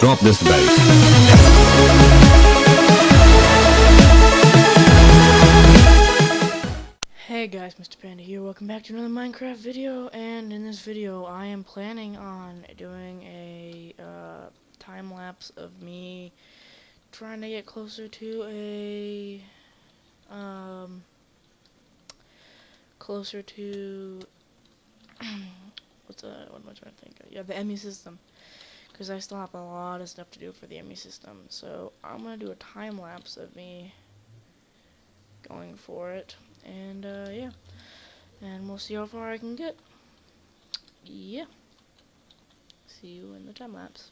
Drop this bass. Hey guys, Mr. Panda here. Welcome back to another Minecraft video, and in this video I am planning on doing a time lapse of me trying to get closer to a what am I trying to think of? Yeah, the ME system, because I still have a lot of stuff to do for the ME system. So I'm gonna do a time lapse of me going for it, and yeah, and we'll see how far I can get. Yeah, see you in the time lapse.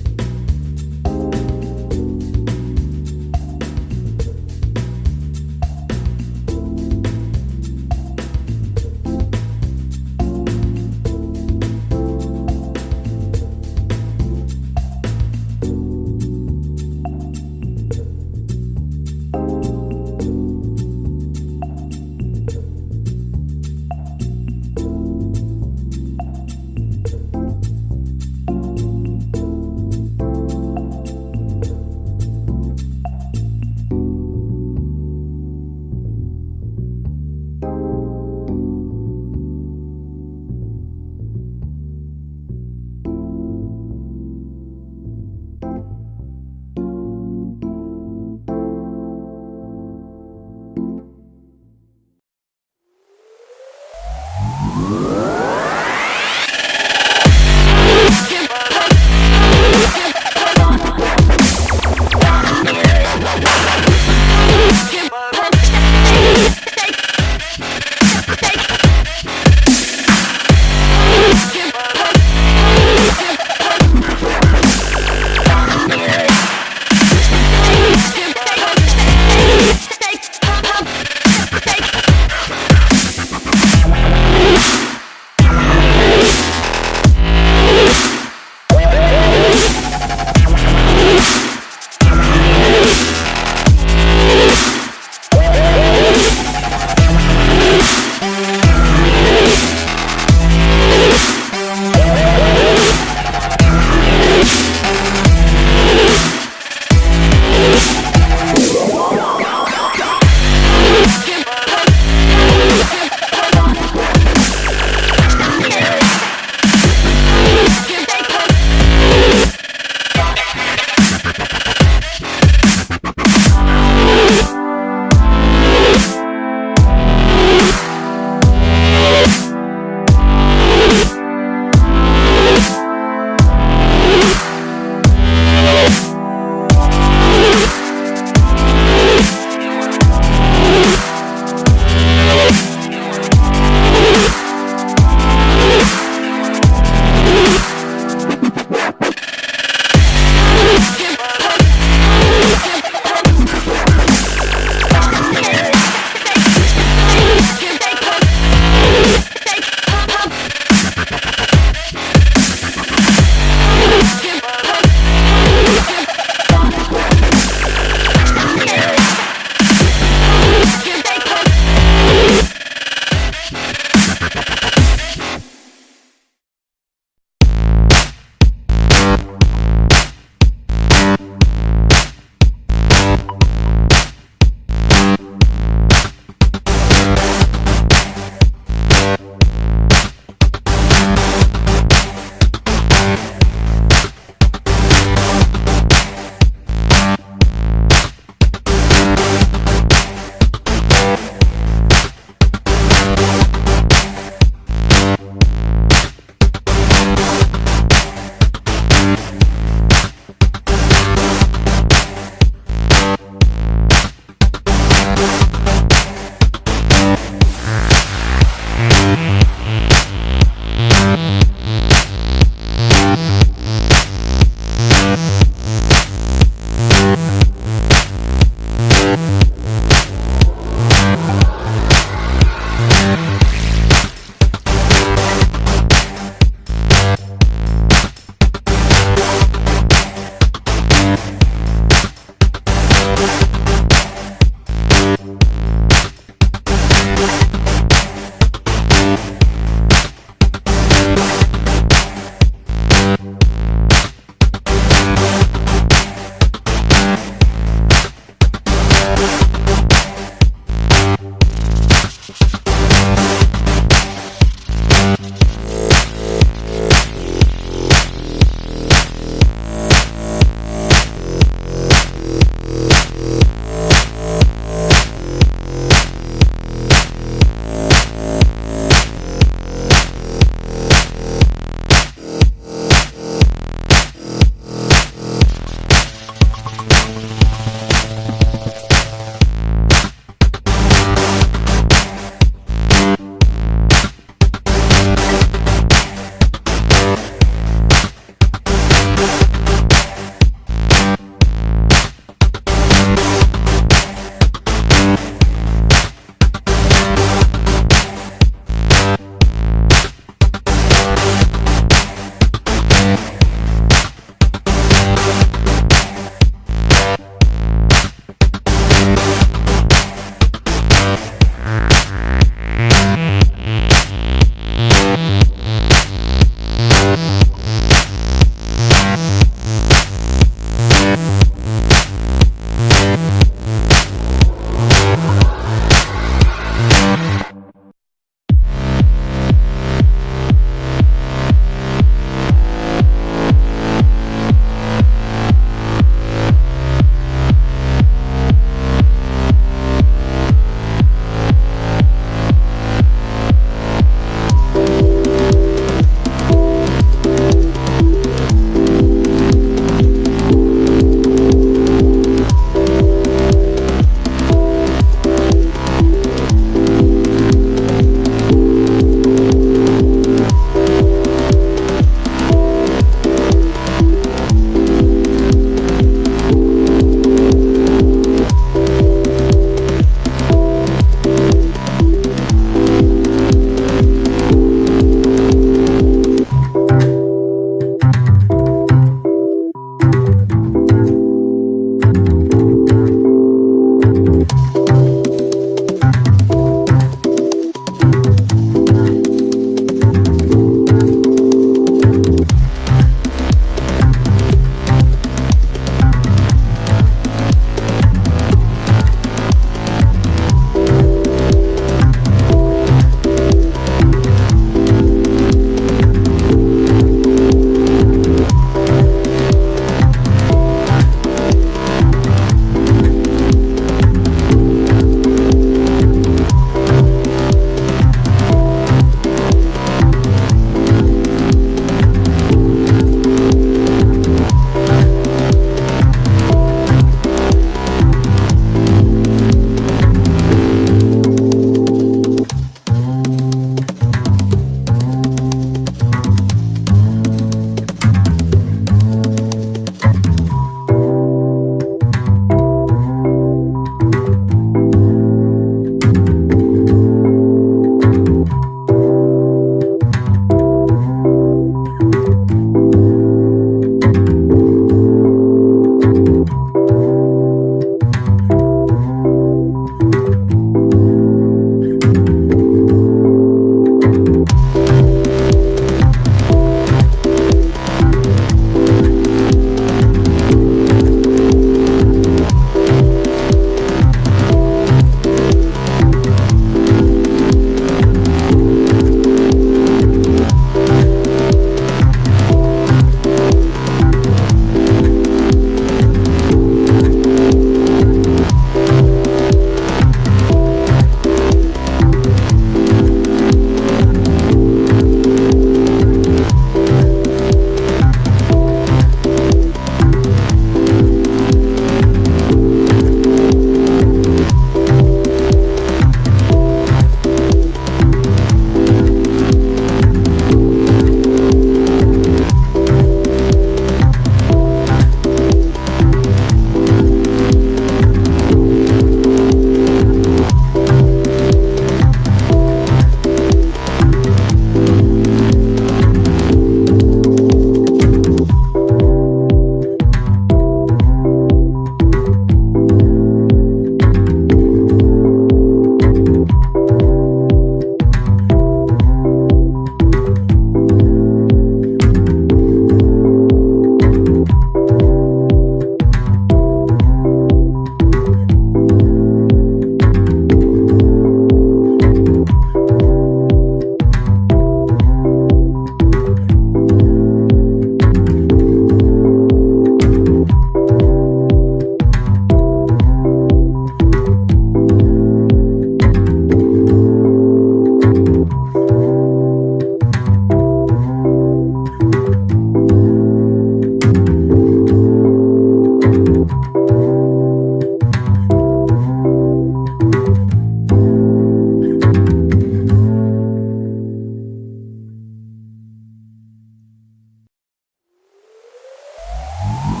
Hey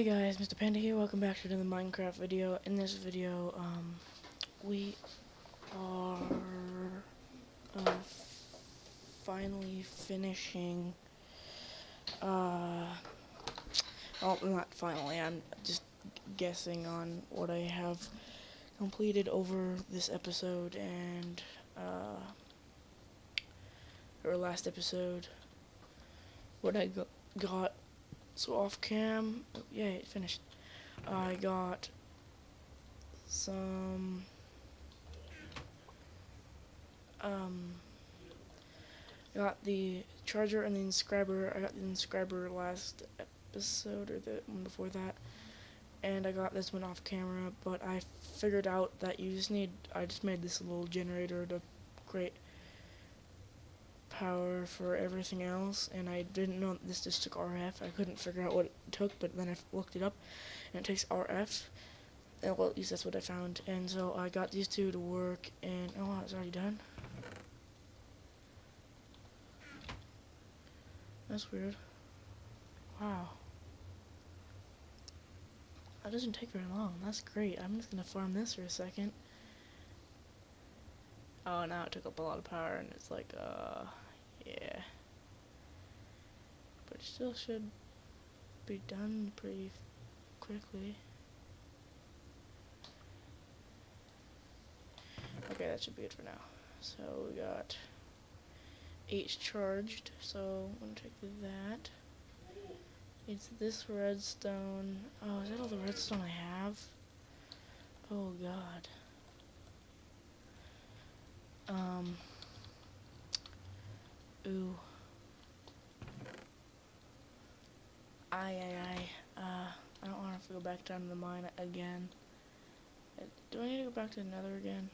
guys, Mr. Panda here. Welcome back to another Minecraft video. In this video, we are finally finishing. Well, not finally. I'm just guessing on what I have completed over this episode and or last episode. What I got. So off cam, oh, yay, it finished. I got some got the charger and the inscriber. I got the inscriber last episode or the one before that, and I got this one off camera. But I figured out that you just need. I just made this little generator to create power for everything else, and I didn't know this just took RF. I couldn't figure out what it took, but then I looked it up, and it takes RF. And, well, at least that's what I found. And so I got these two to work, and oh wow, it's already done. That's weird. Wow. That doesn't take very long. That's great. I'm just gonna farm this for a second. Oh, now it took up a lot of power, and it's like, yeah. But it still should be done pretty quickly. Okay, that should be it for now. So we got 8 charged, so I'm gonna take that. It's this redstone. Oh, is that all the redstone I have? Oh god. Ooh. I don't want to have to go back down to the mine again. Do I need to go back to the nether again?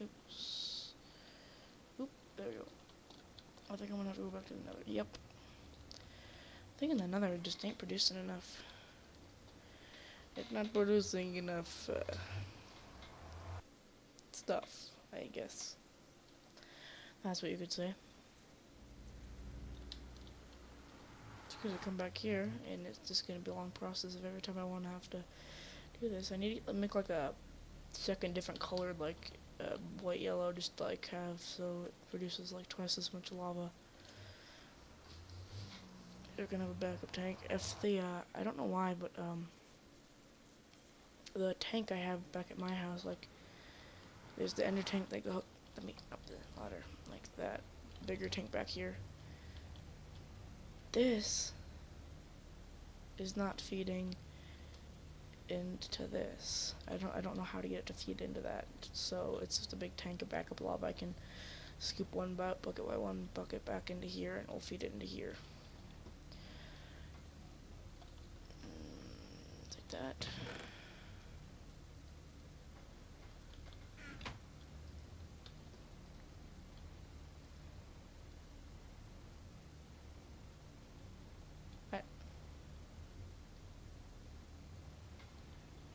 Oops. Oop, there we go. I think I'm gonna have to go back to the nether. Yep. I think in the nether it just ain't producing enough. It's not producing enough, stuff, I guess. That's what you could say. It's because I come back here, and it's just gonna be a long process of every time I want to have to do this. I need to make like a second different colored, like white yellow, just like have so it produces like twice as much lava. You're gonna have a backup tank. If the I don't know why, but the tank I have back at my house, like there's the ender tank that go. Let me up the ladder like that. Bigger tank back here. This is not feeding into this. I don't know how to get it to feed into that. So it's just a big tank of backup lava. I can scoop one bucket by one bucket back into here, and it'll feed it into here. Take that.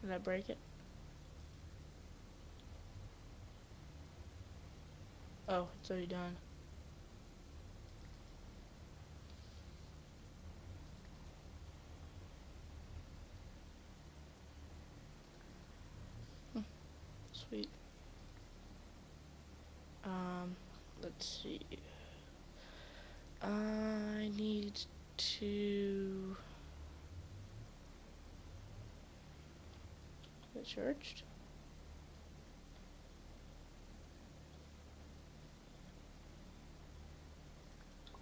Did I break it? Oh, it's already done. Sweet. Let's see. I need to... Is it charged?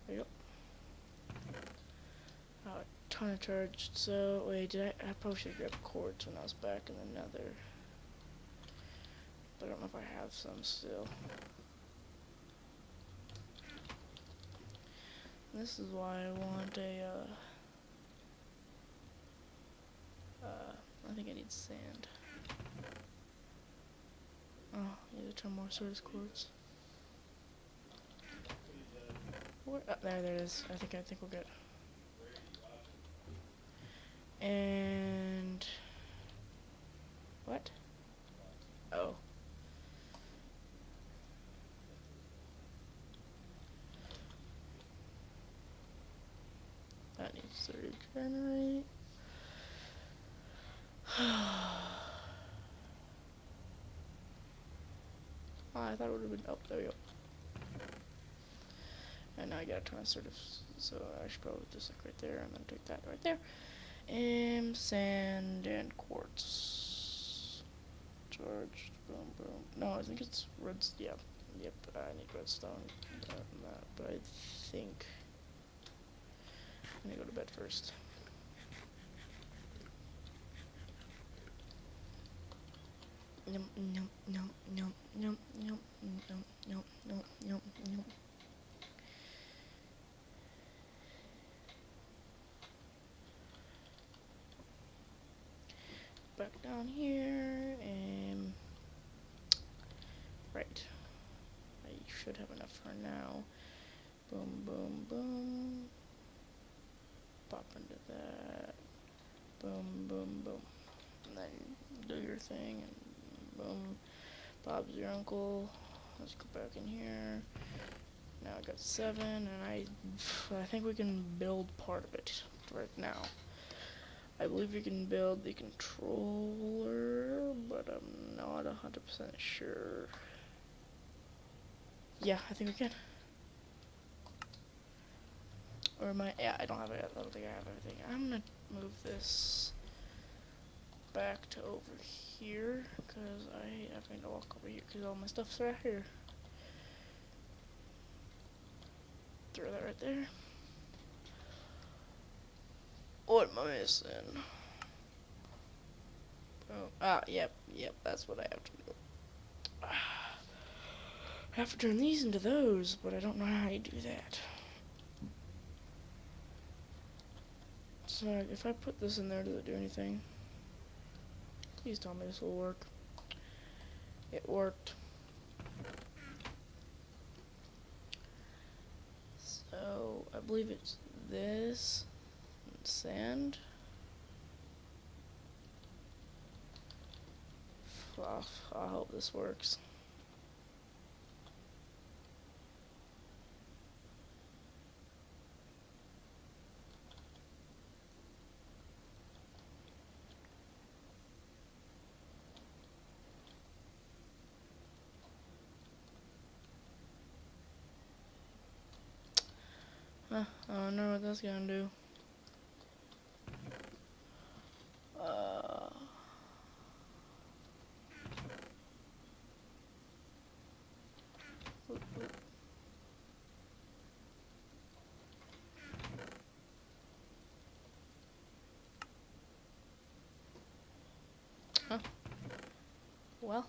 There you go. Oh, a ton of charged. So, wait, I probably should have grabbed quartz when I was back in the nether. But I don't know if I have some still. This is why I want a, I think I need sand. Oh, need to turn more service quartz. Where? Oh, there it is. I think we're good. And what? Oh. That needs to regenerate. Oh, I thought it would have been. Oh, there we go. And now I gotta turn assertive, so I should probably just like right there, and then take that right there. Sand and quartz. Charged. Boom, boom. No, I think it's red. Yeah. Yep. I need redstone. But I think I'm gonna go to bed first. Nope, nope, nope, nope, nope, nope, nope, nope, nope, nope, nope. Back down here, and right. I should have enough for now. Boom, boom, boom. Pop into that. Boom, boom, boom. And then do your thing, and boom. Bob's your uncle. Let's go back in here. Now I got 7, and I think we can build part of it right now. I believe we can build the controller, but I'm not 100% sure. Yeah, I think we can. Or am I? Yeah, I don't have it. I don't think I have everything. I'm gonna move this back to over here, because I hate having to walk over here, because all my stuff's right here. Throw that right there. What am I missing? Oh, yep, that's what I have to do. I have to turn these into those, but I don't know how you do that. So, if I put this in there, does it do anything? Please tell me this will work. It worked. So, I believe it's this and sand. Oh, I hope this works. I don't know what that's gonna do. Oop, oop. Huh. Well.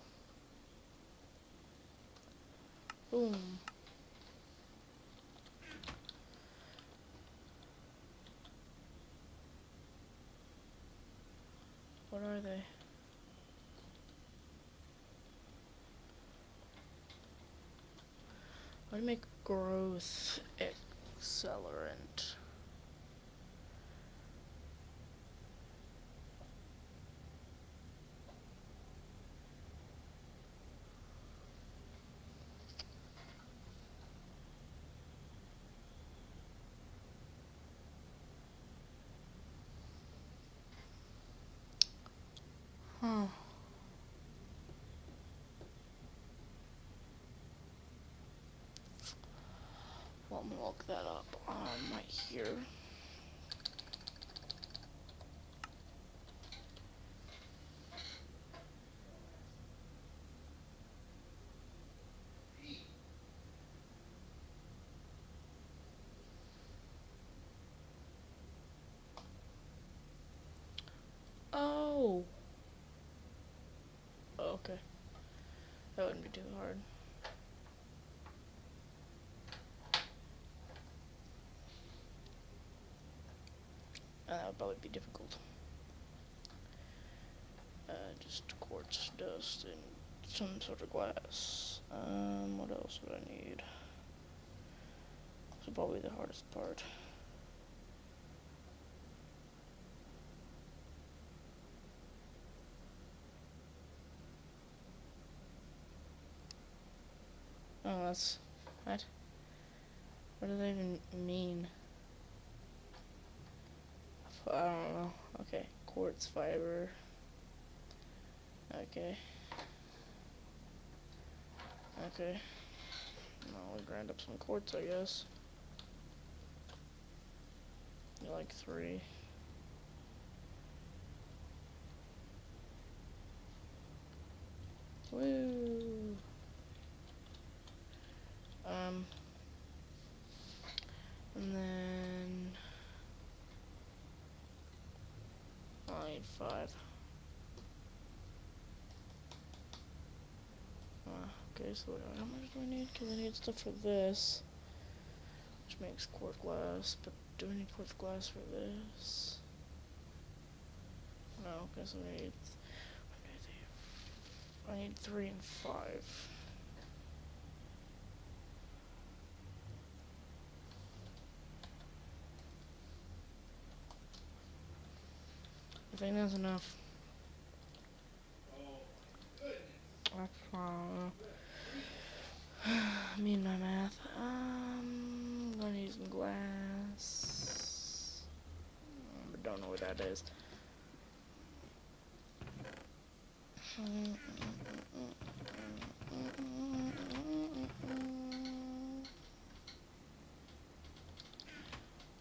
Boom. What are they? How do you make growth accelerant? Huh. Well, I'm gonna look that up right here. Oh. Okay. That wouldn't be too hard. That would probably be difficult. Just quartz dust and some sort of glass. What else would I need? This is probably the hardest part. Oh, that's... What? What do they even mean? I don't know. Okay, quartz fiber. Okay. Okay. Now we grind up some quartz, I guess. Like 3. Woo! And then I need 5. Okay, so how much do I need? Because I need stuff for this, which makes quartz glass. But do I need quartz glass for this? No. Okay, so I need 3 and 5. I think that's enough. Me and my math. I'm gonna need some glass, but don't know what that is.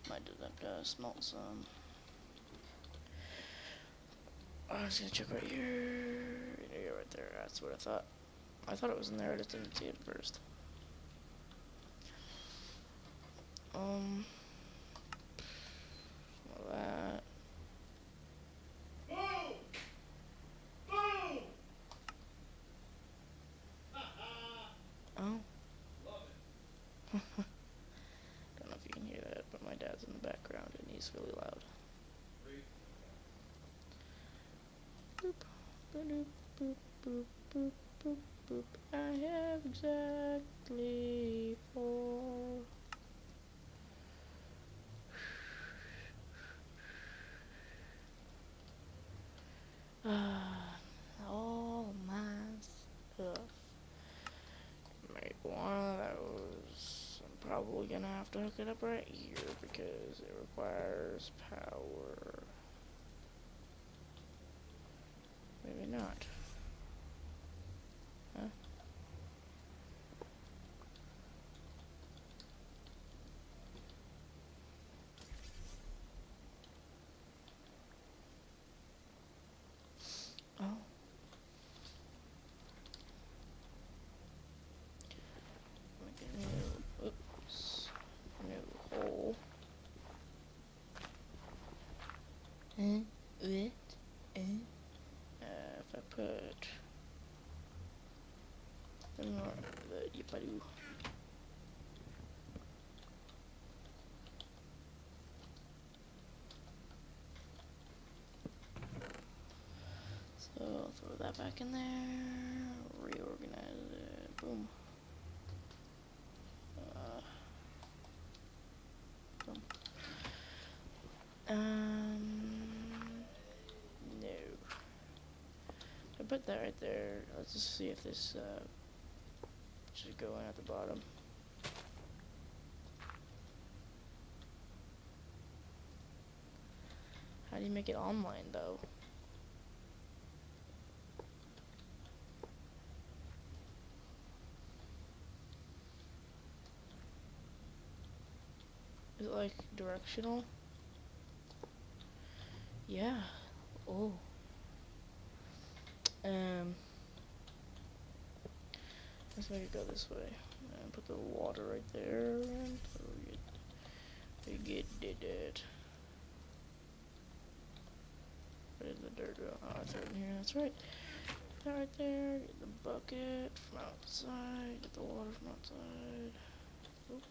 Might do that to smelt some. I'm just gonna check right here. Yeah, right there. That's what I thought. I thought it was in there. I just didn't see it first. Some of that. Boom! Boom! Oh. Love it. Don't know if you can hear that, but my dad's in the background and he's really loud. Boop, boop, boop, boop, boop, boop, boop. I have exactly 4. All my stuff. Make one of those. I'm probably gonna have to hook it up right here because it requires power. Maybe not. Huh? Oh. Make a new, oops, new hole. If I put the yippity. So I'll throw that back in there, reorganize it, boom. Boom. No. I put that right there. Let's just see if this should go in at the bottom. How do you make it online though? Is it like directional? Yeah. Oh. Let's make it go this way. And put the water right there. And we get did it. Where did the dirt go? Oh, it's right in here. That's right. Put that right there. Get the bucket from outside. Get the water from outside. Oop.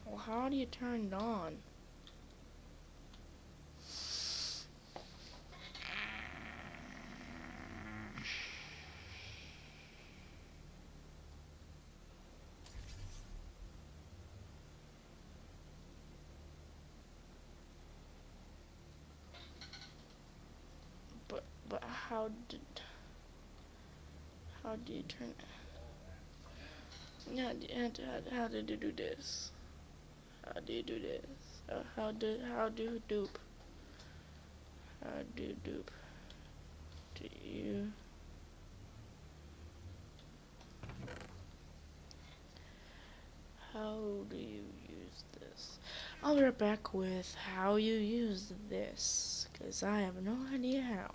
Well, how do you turn it on? But how do you turn it? How did you do this? How do you do this? How do you dupe? How do you dupe? Do you? How do you use this? I'll be right back with how you use this, because I have no idea how.